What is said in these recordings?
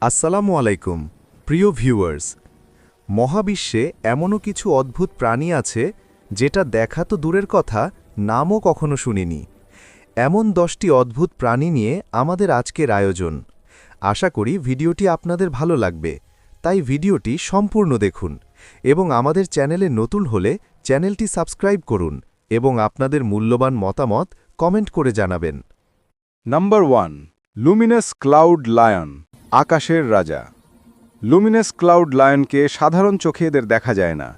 আসসালামু আলাইকুম প্রিয় ভিউয়ার্স। মহাবিশ্বে এমনও কিছু অদ্ভুত প্রাণী আছে যেটা দেখা তো দূরের কথা, নামও কখনো শুনিনি। এমন 10টি অদ্ভুত প্রাণী নিয়ে আমাদের আজকের আয়োজন। আশা করি ভিডিওটি আপনাদের ভালো লাগবে, তাই ভিডিওটি সম্পূর্ণ দেখুন এবং আমাদের চ্যানেলে নতুন হলে চ্যানেলটি সাবস্ক্রাইব করুন এবং আপনাদের মূল্যবান মতামত কমেন্ট করে জানাবেন। নাম্বার 1, লুমিনাস ক্লাউড লায়ন, আকাশের রাজা। লুমিনাস ক্লাউড লায়নকে সাধারণ চোখে এদের দেখা যায় না।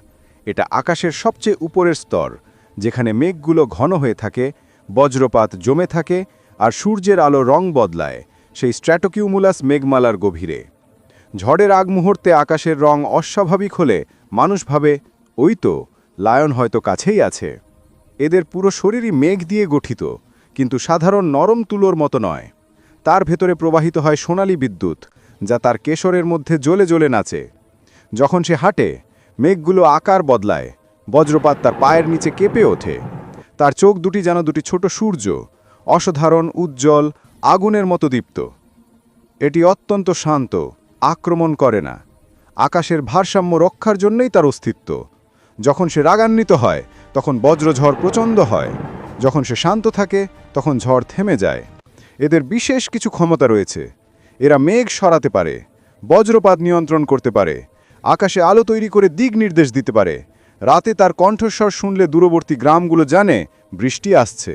এটা আকাশের সবচেয়ে উপরের স্তর, যেখানে মেঘগুলো ঘন হয়ে থাকে, বজ্রপাত জমে থাকে আর সূর্যের আলো রং বদলায় সেই স্ট্র্যাটোকিউমুলাস মেঘমালার গভীরে। ঝড়ের আগ মুহূর্তে আকাশের রং অস্বাভাবিক হলে মানুষ ভাবে, ওই তো লায়ন হয়তো কাছেই আছে। এদের পুরো শরীরই মেঘ দিয়ে গঠিত, কিন্তু সাধারণ নরম তুলোর মতো নয়। তার ভেতরে প্রবাহিত হয় সোনালী বিদ্যুৎ, যা তার কেশরের মধ্যে জ্বলে জ্বলে নাচে। যখন সে হাঁটে, মেঘগুলো আকার বদলায়, বজ্রপাত তার পায়ের নিচে কেঁপে ওঠে। তার চোখ দুটি যেন দুটি ছোট সূর্য, অসাধারণ, উজ্জ্বল, আগুনের মতো দীপ্ত। এটি অত্যন্ত শান্ত, আক্রমণ করে না। আকাশের ভারসাম্য রক্ষার জন্যই তার অস্তিত্ব। যখন সে রাগান্বিত হয়, তখন বজ্রঝড় প্রচণ্ড হয়। যখন সে শান্ত থাকে, তখন ঝড় থেমে যায়। এদের বিশেষ কিছু ক্ষমতা রয়েছে। এরা মেঘ সরাতে পারে, বজ্রপাত নিয়ন্ত্রণ করতে পারে, আকাশে আলো তৈরি করে দিক নির্দেশ দিতে পারে। রাতে তার কণ্ঠস্বর শুনলে দূরবর্তী গ্রামগুলো জানে বৃষ্টি আসছে।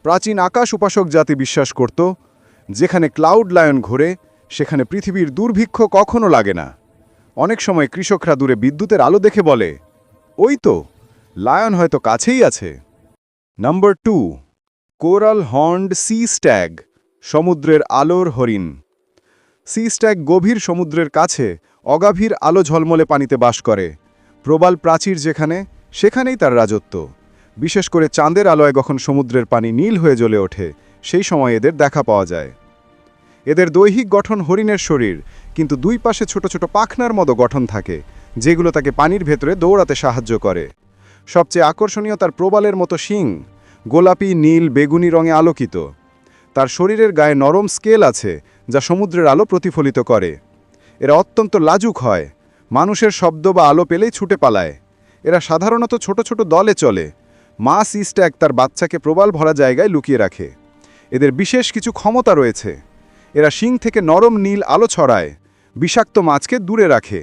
প্রাচীন আকাশ উপাসক জাতি বিশ্বাস করত, যেখানে ক্লাউড লায়ন ঘোরে সেখানে পৃথিবীর দুর্ভিক্ষ কখনো লাগে না। অনেক সময় কৃষকরা দূরে বিদ্যুতের আলো দেখে বলে, ওই তো লায়ন হয়তো কাছেই আছে। Number 2, coral horned sea stag, সমুদ্রের আলোর হরিণ। সি স্ট্যাগ গভীর সমুদ্রের কাছে অগাভীর আলো ঝলমলে পানিতে বাস করে। প্রবাল প্রাচীর যেখানে, সেখানেই তার রাজত্ব। বিশেষ করে চাঁদের আলোয় যখন সমুদ্রের পানি নীল হয়ে জ্বলে ওঠে, সেই সময় এদের দেখা পাওয়া যায়। এদের দৈহিক গঠন হরিণের শরীর, কিন্তু দুই পাশে ছোট ছোট পাখনার মতো গঠন থাকে, যেগুলো তাকে পানির ভেতরে দৌড়াতে সাহায্য করে। সবচেয়ে আকর্ষণীয় তার প্রবালের মতো শিং, গোলাপি, নীল, বেগুনি রঙে আলোকিত। তার শরীরের গায়ে নরম স্কেল আছে, যা সমুদ্রের আলো প্রতিফলিত করে। এরা অত্যন্ত লাজুক হয়, মানুষের শব্দ বা আলো পেলেই ছুটে পালায়। এরা সাধারণত ছোট ছোট দলে চলে। মা সি স্ট্যাগ তার বাচ্চাকে প্রবাল ভরা জায়গায় লুকিয়ে রাখে। এদের বিশেষ কিছু ক্ষমতা রয়েছে। এরা শিং থেকে নরম নীল আলো ছড়ায়, বিষাক্ত মাছকে দূরে রাখে,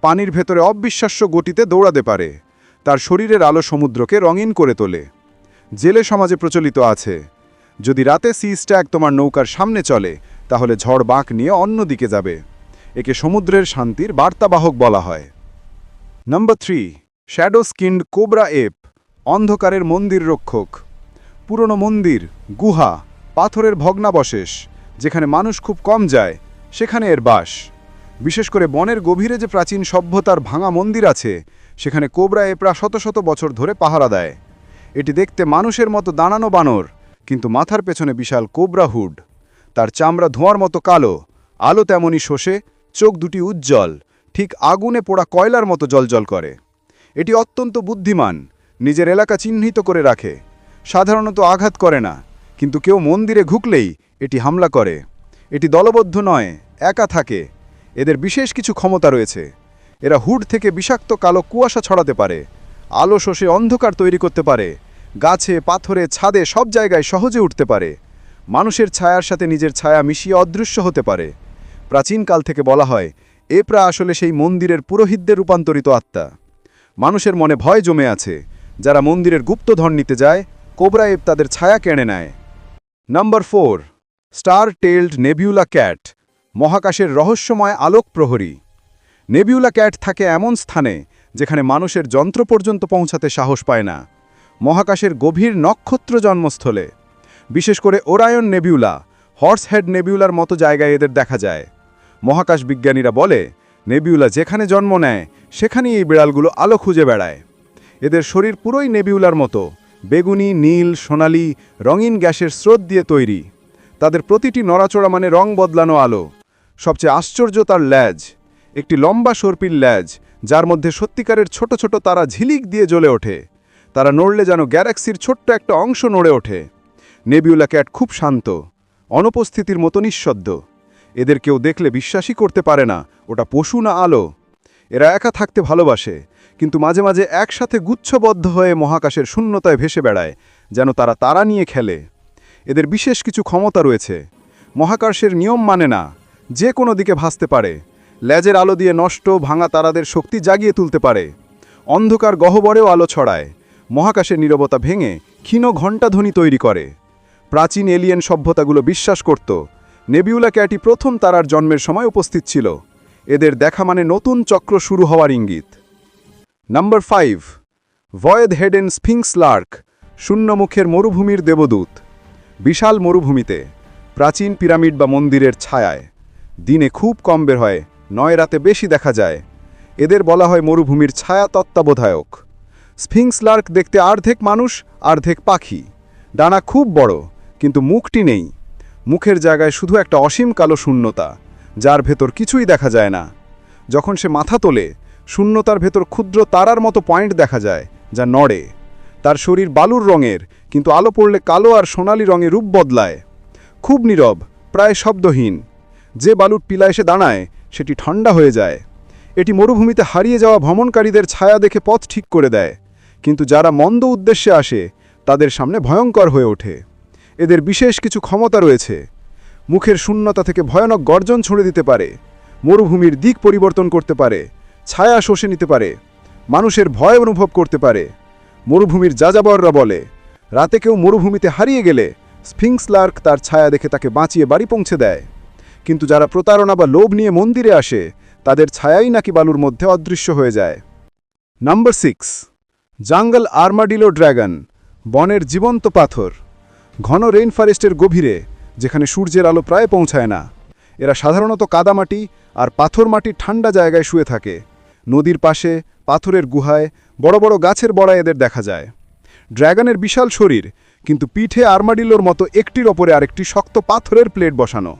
পানির ভেতরে অবিশ্বাস্য গতিতে দৌড়াতে পারে। তার শরীরের আলো সমুদ্রকে রঙিন করে তোলে। জেলে সমাজে প্রচলিত আছে, যদি রাতে সি স্ট্যাগ তোমার নৌকার সামনে চলে, তাহলে ঝড় বাঁক নিয়ে অন্য দিকে যাবে। একে সমুদ্রের শান্তির বার্তাবাহক বলা হয়। নাম্বার 3, শ্যাডো স্কিন্ড কোবরা এপ, অন্ধকারের মন্দির রক্ষক। পুরনো মন্দির, গুহা, পাথরের ভগ্নাবশেষ, যেখানে মানুষ খুব কম যায়, সেখানে এর বাস। বিশেষ করে বনের গভীরে যে প্রাচীন সভ্যতার ভাঙা মন্দির আছে, সেখানে কোবরা এপরা শত শত বছর ধরে পাহারা দেয়। এটি দেখতে মানুষের মতো দাঁড়ানো বানর, কিন্তু মাথার পেছনে বিশাল কোবরা হুড। তার চামড়া ধোঁয়ার মতো কালো, আলো তেমনই শোষে, চোখ দুটি উজ্জ্বল, ঠিক আগুনে পোড়া কয়লার মতো জ্বলজ্বল করে। এটি অত্যন্ত বুদ্ধিমান, নিজের এলাকা চিহ্নিত করে রাখে। সাধারণত আঘাত করে না, কিন্তু কেউ মন্দিরে ঢুকলেই এটি হামলা করে। এটি দলবদ্ধ নয়, একা থাকে। এদের বিশেষ কিছু ক্ষমতা রয়েছে। এরা হুড থেকে বিষাক্ত কালো কুয়াশা ছড়াতে পারে, আলো শোষে অন্ধকার তৈরি করতে পারে, গাছে, পাথরে, ছাদে সব জায়গায় সহজে উঠতে পারে। মানুষের ছায়ার সাথে নিজের ছায়া মিশিয়ে অদৃশ্য হতে পারে। প্রাচীনকাল থেকে বলা হয়, এপরা আসলে সেই মন্দিরের পুরোহিতদের রূপান্তরিত আত্মা। মানুষের মনে ভয় জমে আছে, যারা মন্দিরের গুপ্তধন নিতে যায়, কোবরা এপ তাদের ছায়া কেড়ে নেয়। Number 4, star tailed nebula cat, মহাকাশের রহস্যময় আলোক প্রহরী। নেবিউলা ক্যাট থাকে এমন স্থানে যেখানে মানুষের যন্ত্র পর্যন্ত পৌঁছাতে সাহস পায় না। মহাকাশের গভীর নক্ষত্র জন্মস্থলে, বিশেষ করে ওরায়ন নেবিউলা, হর্সহেড নেবিউলার মতো জায়গায় এদের দেখা যায়। মহাকাশ বিজ্ঞানীরা বলে, নেবিউলা যেখানে জন্ম নেয়, সেখানেই এই বিড়ালগুলো আলো খুঁজে বেড়ায়। এদের শরীর পুরোই নেবিউলার মতো, বেগুনি, নীল, সোনালি, রঙিন গ্যাসের স্রোত দিয়ে তৈরি। তাদের প্রতিটি নড়াচড়া মানে রং বদলানো আলো। সবচেয়ে আশ্চর্য তার ল্যাজ, একটি লম্বা সর্পিল ল্যাজ, যার মধ্যে সত্যিকারের ছোট ছোট তারা ঝিলিক দিয়ে জ্বলে ওঠে। তারা নড়লে যেন গ্যালাক্সির ছোট্ট একটা অংশ নড়ে ওঠে। নেবিউলা ক্যাট খুব শান্ত, অনুপস্থিতির মতো নিঃশব্দ। এদের কেউ দেখলে বিশ্বাসই করতে পারে না ওটা পশু না আলো। এরা একা থাকতে ভালোবাসে, কিন্তু মাঝে মাঝে একসাথে গুচ্ছবদ্ধ হয়ে মহাকাশের শূন্যতায় ভেসে বেড়ায়, যেন তারা তারা নিয়ে খেলে। এদের বিশেষ কিছু ক্ষমতা রয়েছে। মহাকাশের নিয়ম মানে না, যে কোনো দিকে ভাসতে পারে। লেজের আলো দিয়ে নষ্ট ভাঙা তারাদের শক্তি জাগিয়ে তুলতে পারে। অন্ধকার গহ্বরেও আলো ছড়ায়। মহাকাশের নীরবতা ভেঙে ক্ষীণ ঘণ্টাধ্বনি তৈরি করে। প্রাচীন এলিয়েন সভ্যতাগুলো বিশ্বাস করত নেবিউলা ক্যাটি প্রথম তারার জন্মের সময় উপস্থিত ছিল। এদের দেখা মানে নতুন চক্র শুরু হওয়ার ইঙ্গিত। Number 5, void hidden sphinx lark, শূন্যমুখের মরুভূমির দেবদূত। বিশাল মরুভূমিতে প্রাচীন পিরামিড বা মন্দিরের ছায়ায় দিনে খুব কম বের হয়, নয় রাতে বেশি দেখা যায়। এদের বলা হয় মরুভূমির ছায়া তত্ত্বাবধায়ক। স্ফিংস লার্ক দেখতে অর্ধেক মানুষ অর্ধেক পাখি। ডানা খুব বড়, কিন্তু মুখটি নেই। মুখের জায়গায় শুধু একটা অসীম কালো শূন্যতা, যার ভেতর কিছুই দেখা যায় না। যখন সে মাথা তোলে, শূন্যতার ভেতর ক্ষুদ্র তারার মতো পয়েন্ট দেখা যায়, যা নড়ে। তার শরীর বালুর রঙের, কিন্তু আলো পড়লে কালো আর সোনালি রঙে রূপ বদলায়। খুব নীরব, প্রায় শব্দহীন। যে বালুর টিলা এসে দাঁড়ায়, সেটি ঠান্ডা হয়ে যায়। এটি মরুভূমিতে হারিয়ে যাওয়া ভ্রমণকারীদের ছায়া দেখে পথ ঠিক করে দেয়, কিন্তু যারা মন্দ উদ্দেশ্যে আসে তাদের সামনে ভয়ঙ্কর হয়ে ওঠে। এদের বিশেষ কিছু ক্ষমতা রয়েছে। মুখের শূন্যতা থেকে ভয়ানক গর্জন ছুড়ে দিতে পারে, মরুভূমির দিক পরিবর্তন করতে পারে, ছায়া শোষে নিতে পারে, মানুষের ভয় অনুভব করতে পারে। মরুভূমির যাযাবররা বলে, রাতে কেউ মরুভূমিতে হারিয়ে গেলে স্ফিংস লার্ক তার ছায়া দেখে তাকে বাঁচিয়ে বাড়ি পৌঁছে দেয়। কিন্তু যারা প্রতারণা বা লোভ নিয়ে মন্দিরে আসে, তাদের ছায়াই নাকি বালুর মধ্যে অদৃশ্য হয়ে যায়। নাম্বার 6, জাঙ্গল আর্মাডিলো ড্র্যাগন, বনের জীবন্ত পাথর। ঘন রেইন ফরেস্টের গভীরে, যেখানে সূর্যের আলো প্রায় পৌঁছায় না। এরা সাধারণত কাদামাটি আর পাথর মাটির ঠান্ডা জায়গায় শুয়ে থাকে। নদীর পাশে, পাথরের গুহায়, বড় বড় গাছের বড়ায় এদের দেখা যায়। ড্র্যাগনের বিশাল শরীর, কিন্তু পিঠে আর্মাডিলোর মতো একটির ওপরে আরেকটি শক্ত পাথরের প্লেট বসানো।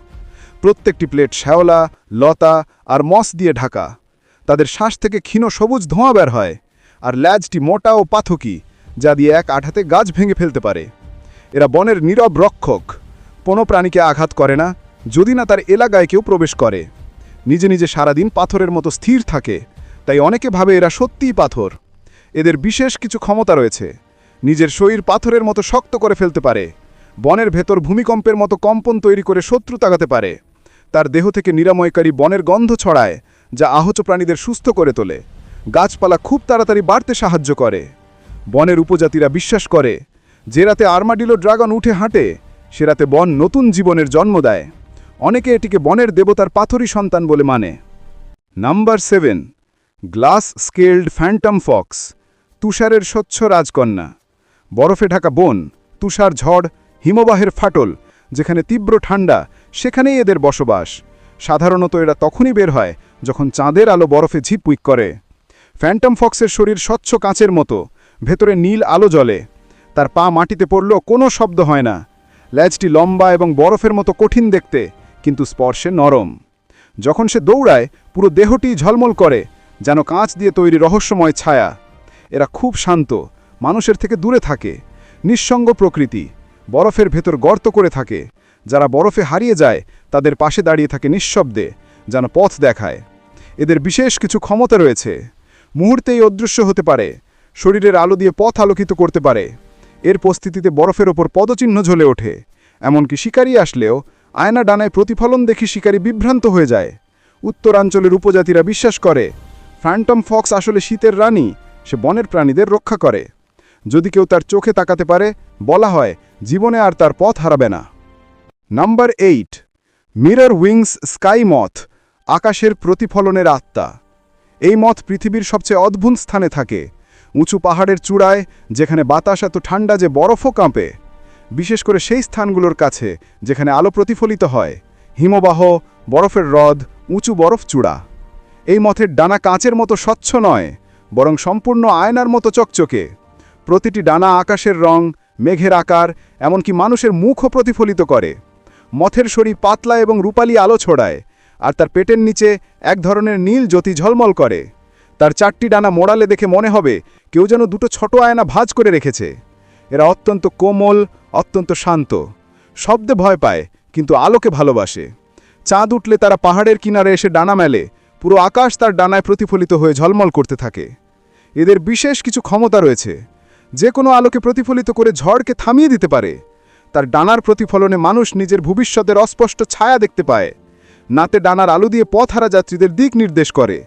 প্রত্যেকটি প্লেট শ্যাওলা, লতা আর মস দিয়ে ঢাকা। তাদের শ্বাস থেকে ক্ষীণ সবুজ ধোঁয়া বের হয়, আর ল্যাজটি মোটা ও পাথকি, যা দিয়ে এক আঘাতে গাছ ভেঙে ফেলতে পারে। এরা বনের নীরব রক্ষক। কোনো প্রাণীকে আঘাত করে না, যদি না তার এলাকায় কেউ প্রবেশ করে। নিজে নিজে সারাদিন পাথরের মতো স্থির থাকে, তাই অনেকে ভাবে এরা সত্যিই পাথর। এদের বিশেষ কিছু ক্ষমতা রয়েছে। নিজের শরীর পাথরের মতো শক্ত করে ফেলতে পারে। বনের ভেতর ভূমিকম্পের মতো কম্পন তৈরি করে শত্রু তাকাতে পারে। তার দেহ থেকে নিরাময়কারী বনের গন্ধ ছড়ায়, যা আহত প্রাণীদের সুস্থ করে তোলে। গাছপালা খুব তাড়াতাড়ি বাড়তে সাহায্য করে। বনের উপজাতিরা বিশ্বাস করে, যে রাতে আর্মাডিলো ড্রাগন উঠে হাঁটে, সে রাতে বন নতুন জীবনের জন্ম দেয়। অনেকে এটিকে বনের দেবতার পাথরি সন্তান বলে মানে। Number 7, glass scaled phantom fox, তুষারের স্বচ্ছ রাজকন্যা। বরফে ঢাকা বন, তুষার ঝড়, হিমবাহের ফাটল, যেখানে তীব্র ঠান্ডা, সেখানেই এদের বসবাস। সাধারণত এরা তখনই বের হয় যখন চাঁদের আলো বরফে ঝিপউইক করে। ফ্যান্টম ফক্সের শরীর স্বচ্ছ কাঁচের মতো, ভেতরে নীল আলো জ্বলে। তার পা মাটিতে পড়লেও কোনো শব্দ হয় না। ল্যাজটি লম্বা এবং বরফের মতো কঠিন দেখতে, কিন্তু স্পর্শে নরম। যখন সে দৌড়ায়, পুরো দেহটি ঝলমল করে, যেন কাঁচ দিয়ে তৈরি রহস্যময় ছায়া। এরা খুব শান্ত, মানুষের থেকে দূরে থাকে। নিঃসঙ্গ প্রকৃতি, বরফের ভেতর গর্ত করে থাকে। যারা বরফে হারিয়ে যায়, তাদের পাশে দাঁড়িয়ে থাকে নিঃশব্দে, যেন পথ দেখায়। এদের বিশেষ কিছু ক্ষমতা রয়েছে। মুহূর্তেই অদৃশ্য হতে পারে, শরীরের আলো দিয়ে পথ আলোকিত করতে পারে। এর উপস্থিতিতে বরফের ওপর পদচিহ্ন ঝলে ওঠে। এমনকি শিকারি আসলেও আয়না ডানায় প্রতিফলন দেখি শিকারি বিভ্রান্ত হয়ে যায়। উত্তরাঞ্চলের উপজাতিরা বিশ্বাস করে, ফ্যান্টম ফক্স আসলে শীতের রানী, সে বনের প্রাণীদের রক্ষা করে। যদি কেউ তার চোখে তাকাতে পারে, বলা হয় জীবনে আর তার পথ হারাবে না। নাম্বার 8, মিরর উইংস স্কাই মথ, আকাশের প্রতিফলনের আত্মা। এই মথ পৃথিবীর সবচেয়ে অদ্ভুত স্থানে থাকে, উঁচু পাহাড়ের চূড়ায়, যেখানে বাতাস এত ঠান্ডা যে বরফও কাঁপে। বিশেষ করে সেই স্থানগুলোর কাছে যেখানে আলো প্রতিফলিত হয়, হিমবাহ, বরফের হ্রদ, উঁচু বরফ চূড়া। এই মথের ডানা কাঁচের মতো স্বচ্ছ নয়, বরং সম্পূর্ণ আয়নার মতো চকচকে। প্রতিটি ডানা আকাশের রং, মেঘের আকার, এমনকি মানুষের মুখও প্রতিফলিত করে। মথের শরীর পাতলা এবং রূপালি আলো ছড়ায়, আর তার পেটের নিচে এক ধরনের নীল জ্যোতি ঝলমল করে। তার 4টি ডানা মোড়ালে দেখে মনে হবে কেউ যেন দুটো ছোট আয়না ভাঁজ করে রেখেছে। এরা অত্যন্ত কোমল, অত্যন্ত শান্ত। শব্দে ভয় পায়, কিন্তু আলোকে ভালোবাসে। চাঁদ উঠলে তারা পাহাড়ের কিনারে এসে ডানা মেলে, পুরো আকাশ তার ডানায় প্রতিফলিত হয়ে ঝলমল করতে থাকে। এদের বিশেষ কিছু ক্ষমতা রয়েছে, যে কোনো আলোকে প্রতিফলিত করে ঝড়কে থামিয়ে দিতে পারে। তার ডানার প্রতিফলনে মানুষ নিজের ভবিষ্যতের অস্পষ্ট ছায়া দেখতে পায়। নাতে ডানার আলো দিয়ে পথহারা যাত্রীদের দিক নির্দেশ করে।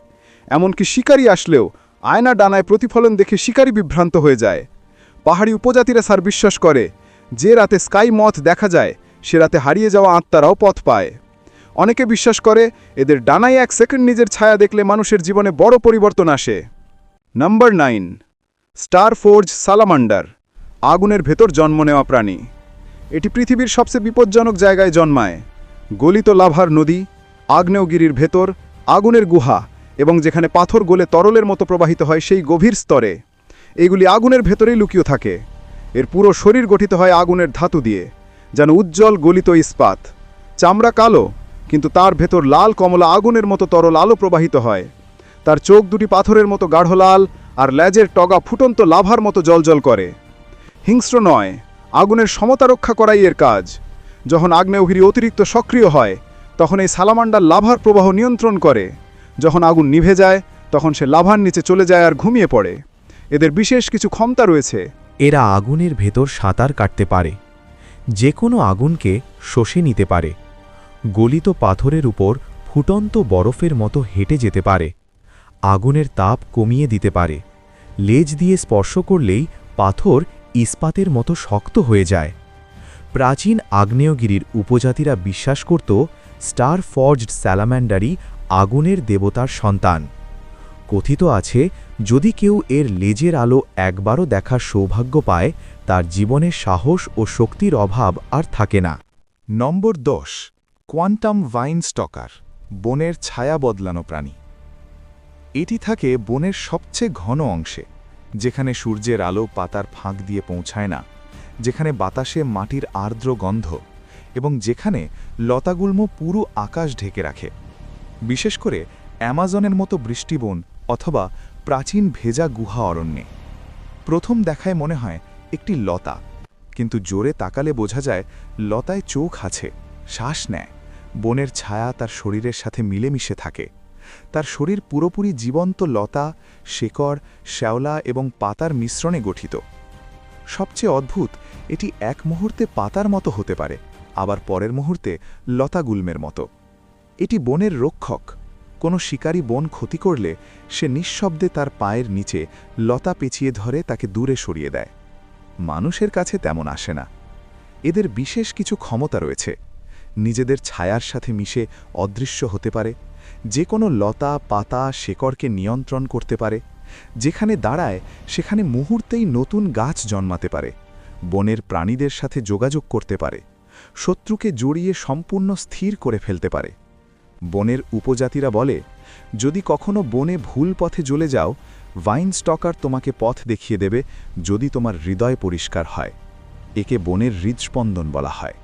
এমনকি শিকারী আসলেও আয়না ডানায় প্রতিফলন দেখে শিকারী বিভ্রান্ত হয়ে যায়। পাহাড়ি উপজাতিরা স্যার বিশ্বাস করে, যে রাতে স্কাই মথ দেখা যায় সে রাতে হারিয়ে যাওয়া আত্মারাও পথ পায়। অনেকে বিশ্বাস করে এদের ডানায় 1 সেকেন্ড নিজের ছায়া দেখলে মানুষের জীবনে বড় পরিবর্তন আসে। নাম্বার 9, স্টার ফোর্জ সালামান্ডার, আগুনের ভেতর জন্ম নেওয়া প্রাণী। এটি পৃথিবীর সবচেয়ে বিপজ্জনক জায়গায় জন্মায়। গলিত লাভার নদী, আগ্নেয়গিরির ভেতর, আগুনের গুহা এবং যেখানে পাথর গলে তরলের মতো প্রবাহিত হয় সেই গভীর স্তরে। এইগুলি আগুনের ভেতরেই লুকিয়ে থাকে। এর পুরো শরীর গঠিত হয় আগুনের ধাতু দিয়ে, যেন উজ্জ্বল গলিত ইস্পাত। চামড়া কালো, কিন্তু তার ভেতর লাল কমলা আগুনের মতো তরল আলো প্রবাহিত হয়। তার চোখ দুটি পাথরের মতো গাঢ় লাল, আর লেজের টগা ফুটন্ত লাভার মতো জ্বলজ্বল করে। হিংস্র নয়, আগুনের সমতা রক্ষা করাই এর কাজ। যখন আগ্নেয়গিরি অতিরিক্ত সক্রিয় হয় তখন এই সালামান্ডার লাভার প্রবাহ নিয়ন্ত্রণ করে। যখন আগুন নিভে যায় তখন সে লাভার নিচে চলে যায় আর ঘুমিয়ে পড়ে। এদের বিশেষ কিছু ক্ষমতা রয়েছে। এরা আগুনের ভেতর সাঁতার কাটতে পারে, যে কোনো আগুনকে শোষে নিতে পারে, গলিত পাথরের উপর ফুটন্ত বরফের মতো হেঁটে যেতে পারে, আগুনের তাপ কমিয়ে দিতে পারে, লেজ দিয়ে স্পর্শ করলেই পাথর ইস্পাতের মতো শক্ত হয়ে যায়। প্রাচীন আগ্নেয়গিরির উপজাতিরা বিশ্বাস করত স্টার ফর্জড স্যালামান্ডারই আগুনের দেবতার সন্তান। কথিত আছে, যদি কেউ এর লেজের আলো একবারও দেখার সৌভাগ্য পায় তার জীবনে সাহস ও শক্তির অভাব আর থাকে না। নম্বর 10, কোয়ান্টাম ভাইন স্টকার, বনের ছায়া বদলানো প্রাণী। এটি থাকে বনের সবচেয়ে ঘন অংশে, যেখানে সূর্যের আলো পাতার ফাঁক দিয়ে পৌঁছায় না, যেখানে বাতাসে মাটির আর্দ্র গন্ধ এবং যেখানে লতাগুল্ম পুরো আকাশ ঢেকে রাখে। বিশেষ করে অ্যামাজনের মতো বৃষ্টিবন অথবা প্রাচীন ভেজা গুহা অরণ্যে। প্রথম দেখায় মনে হয় একটি লতা, কিন্তু জোরে তাকালে বোঝা যায় লতায় চোখ আছে, শ্বাস নেয়। বনের ছায়া তার শরীরের সাথে মিলেমিশে থাকে। তার শরীর পুরোপুরি জীবন্ত লতা, শেকড়, শ্যাওলা এবং পাতার মিশ্রণে গঠিত। সবচেয়ে অদ্ভুত, এটি এক মুহূর্তে পাতার মতো হতে পারে, আবার পরের মুহূর্তে লতাগুল্মের মতো। এটি বনের রক্ষক। কোনো শিকারী বন ক্ষতি করলে সে নিঃশব্দে তার পায়ের নিচে লতা পেঁচিয়ে ধরে তাকে দূরে সরিয়ে দেয়। মানুষের কাছে তেমন আসে না। এদের বিশেষ কিছু ক্ষমতা রয়েছে। নিজেদের ছায়ার সাথে মিশে অদৃশ্য হতে পারে, যে কোনো লতা, পাতা, শেকড়কে নিয়ন্ত্রণ করতে পারে। যেখানে দাঁড়ায় সেখানে মুহূর্তেই নতুন গাছ জন্মাতে পারে, বনের প্রাণীদের সাথে যোগাযোগ করতে পারে, শত্রুকে জড়িয়ে সম্পূর্ণ স্থির করে ফেলতে পারে। বনের উপজাতিরা বলে, যদি কখনো বনে ভুল পথে চলে যাও, ভাইন স্টকার তোমাকে পথ দেখিয়ে দেবে, যদি তোমার হৃদয় পরিষ্কার হয়। একে বনের হৃদস্পন্দন বলা হয়।